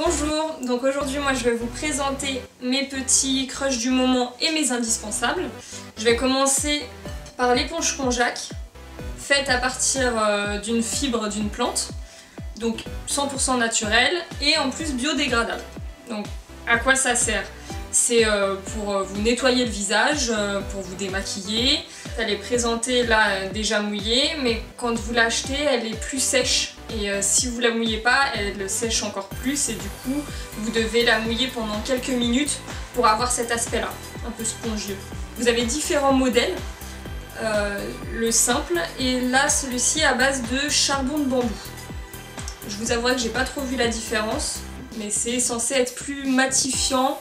Bonjour, donc aujourd'hui moi je vais vous présenter mes petits crushs du moment et mes indispensables. Je vais commencer par l'éponge Konjac, faite à partir d'une fibre d'une plante, donc 100% naturelle et en plus biodégradable. Donc à quoi ça sert? C'est pour vous nettoyer le visage, pour vous démaquiller. Elle est présentée là déjà mouillée, mais quand vous l'achetez elle est plus sèche. Et si vous la mouillez pas, elle sèche encore plus et du coup vous devez la mouiller pendant quelques minutes pour avoir cet aspect là, un peu spongieux. Vous avez différents modèles, le simple et là celui-ci est à base de charbon de bambou. Je vous avouerai que j'ai pas trop vu la différence, mais c'est censé être plus matifiant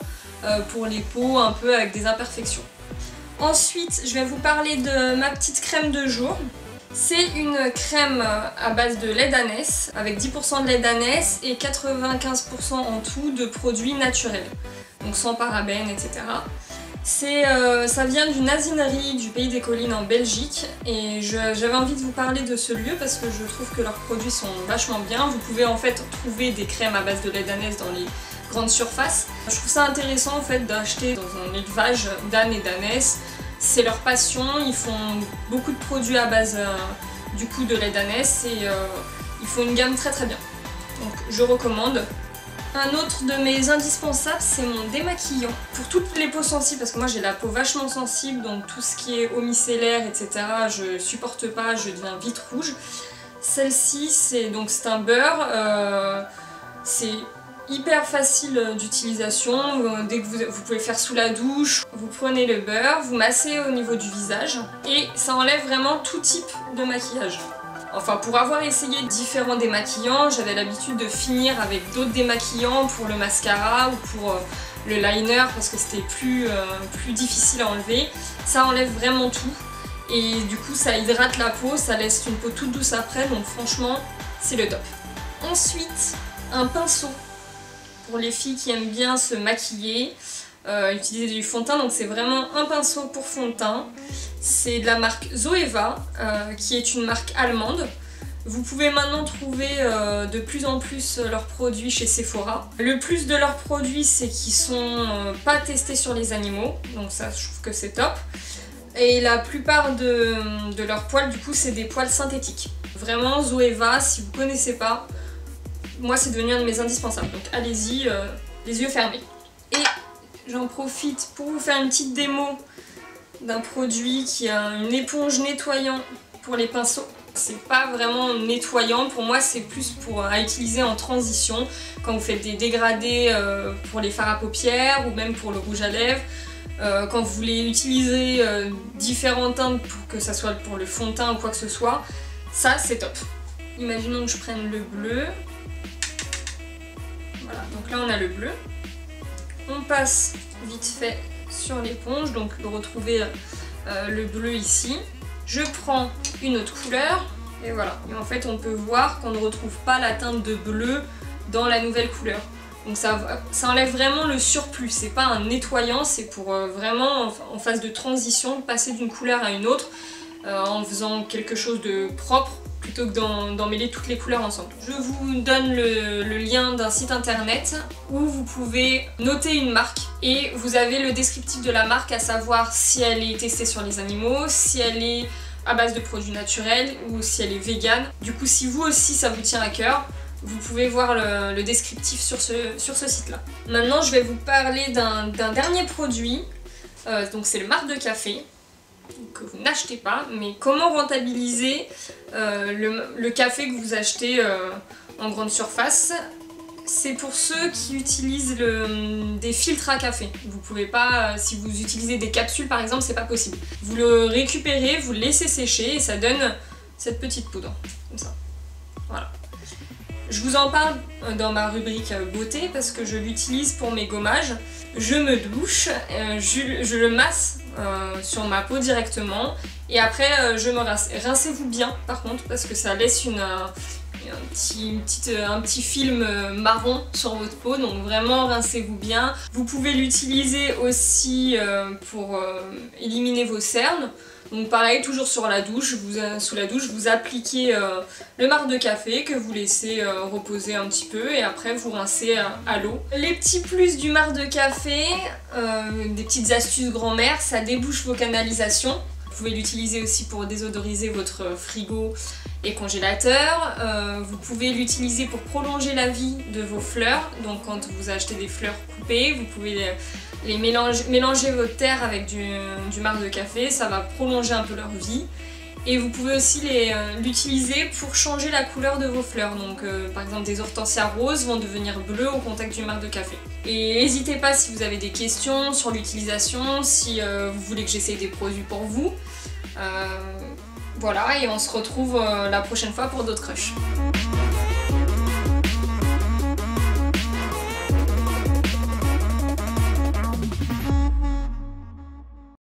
pour les peaux un peu avec des imperfections. Ensuite je vais vous parler de ma petite crème de jour. C'est une crème à base de lait d'ânesse, avec 10% de lait d'ânesse et 95% en tout de produits naturels, donc sans parabènes, etc. Ça vient d'une asinerie du Pays des Collines en Belgique et j'avais envie de vous parler de ce lieu parce que je trouve que leurs produits sont vachement bien. Vous pouvez en fait trouver des crèmes à base de lait d'ânesse dans les grandes surfaces. Je trouve ça intéressant en fait d'acheter dans un élevage d'ânes et d'ânesse. C'est leur passion, ils font beaucoup de produits à base du coup de lait d'ânesse et ils font une gamme très très bien. Donc je recommande. Un autre de mes indispensables, c'est mon démaquillant. Pour toutes les peaux sensibles, parce que moi j'ai la peau vachement sensible, donc tout ce qui est eau micellaire, etc. je supporte pas, je deviens vite rouge. Celle-ci c'est un beurre, c'est hyper facile d'utilisation, dès que vous pouvez faire sous la douche, vous prenez le beurre, vous massez au niveau du visage et ça enlève vraiment tout type de maquillage. Enfin, pour avoir essayé différents démaquillants, j'avais l'habitude de finir avec d'autres démaquillants pour le mascara ou pour le liner parce que c'était plus difficile à enlever. Ça enlève vraiment tout et du coup ça hydrate la peau, ça laisse une peau toute douce après, donc franchement c'est le top. Ensuite, un pinceau. Pour les filles qui aiment bien se maquiller, utiliser du fond de teint, donc c'est vraiment un pinceau pour fond de teint. C'est de la marque Zoeva, qui est une marque allemande. Vous pouvez maintenant trouver de plus en plus leurs produits chez Sephora. Le plus de leurs produits, c'est qu'ils sont pas testés sur les animaux, donc ça je trouve que c'est top. Et la plupart de leurs poils, du coup, c'est des poils synthétiques. Vraiment, Zoeva, si vous connaissez pas, moi c'est devenu un de mes indispensables, donc allez-y les yeux fermés. Et j'en profite pour vous faire une petite démo d'un produit qui a une éponge nettoyant pour les pinceaux. C'est pas vraiment nettoyant, pour moi c'est plus à utiliser en transition quand vous faites des dégradés pour les fards à paupières ou même pour le rouge à lèvres. Quand vous voulez utiliser différentes teintes pour que ça soit pour le fond de teint ou quoi que ce soit, ça c'est top. Imaginons que je prenne le bleu. Voilà, donc là on a le bleu. On passe vite fait sur l'éponge, donc retrouver le bleu ici. Je prends une autre couleur et voilà. Et en fait on peut voir qu'on ne retrouve pas la teinte de bleu dans la nouvelle couleur. Donc ça enlève vraiment le surplus, c'est pas un nettoyant, c'est pour vraiment en phase de transition passer d'une couleur à une autre en faisant quelque chose de propre, plutôt que d'en mêler toutes les couleurs ensemble. Je vous donne le lien d'un site internet où vous pouvez noter une marque et vous avez le descriptif de la marque, à savoir si elle est testée sur les animaux, si elle est à base de produits naturels ou si elle est végane. Du coup, si vous aussi ça vous tient à cœur, vous pouvez voir le descriptif sur ce site-là. Maintenant, je vais vous parler d'un dernier produit, donc c'est le marc de café, que vous n'achetez pas, mais comment rentabiliser le café que vous achetez en grande surface. C'est pour ceux qui utilisent des filtres à café. Vous pouvez pas, si vous utilisez des capsules par exemple, c'est pas possible. Vous le récupérez, vous le laissez sécher et ça donne cette petite poudre, comme ça. Voilà. Je vous en parle dans ma rubrique beauté parce que je l'utilise pour mes gommages. Je me douche, je le masse sur ma peau directement et après je me rince. Rincez-vous bien par contre parce que ça laisse un petit film marron sur votre peau, donc vraiment rincez-vous bien. Vous pouvez l'utiliser aussi pour éliminer vos cernes. Donc pareil, toujours sur la douche, sous la douche, vous appliquez le marc de café que vous laissez reposer un petit peu et après vous rincez à l'eau. Les petits plus du marc de café, des petites astuces grand-mère, ça débouche vos canalisations. Vous pouvez l'utiliser aussi pour désodoriser votre frigo et congélateur. Vous pouvez l'utiliser pour prolonger la vie de vos fleurs. Donc quand vous achetez des fleurs coupées, vous pouvez les mélanger votre terre avec du marc de café, ça va prolonger un peu leur vie. Et vous pouvez aussi l'utiliser pour changer la couleur de vos fleurs. Donc par exemple des hortensias roses vont devenir bleues au contact du marc de café. Et n'hésitez pas si vous avez des questions sur l'utilisation, si vous voulez que j'essaye des produits pour vous. Voilà, et on se retrouve la prochaine fois pour d'autres crushs.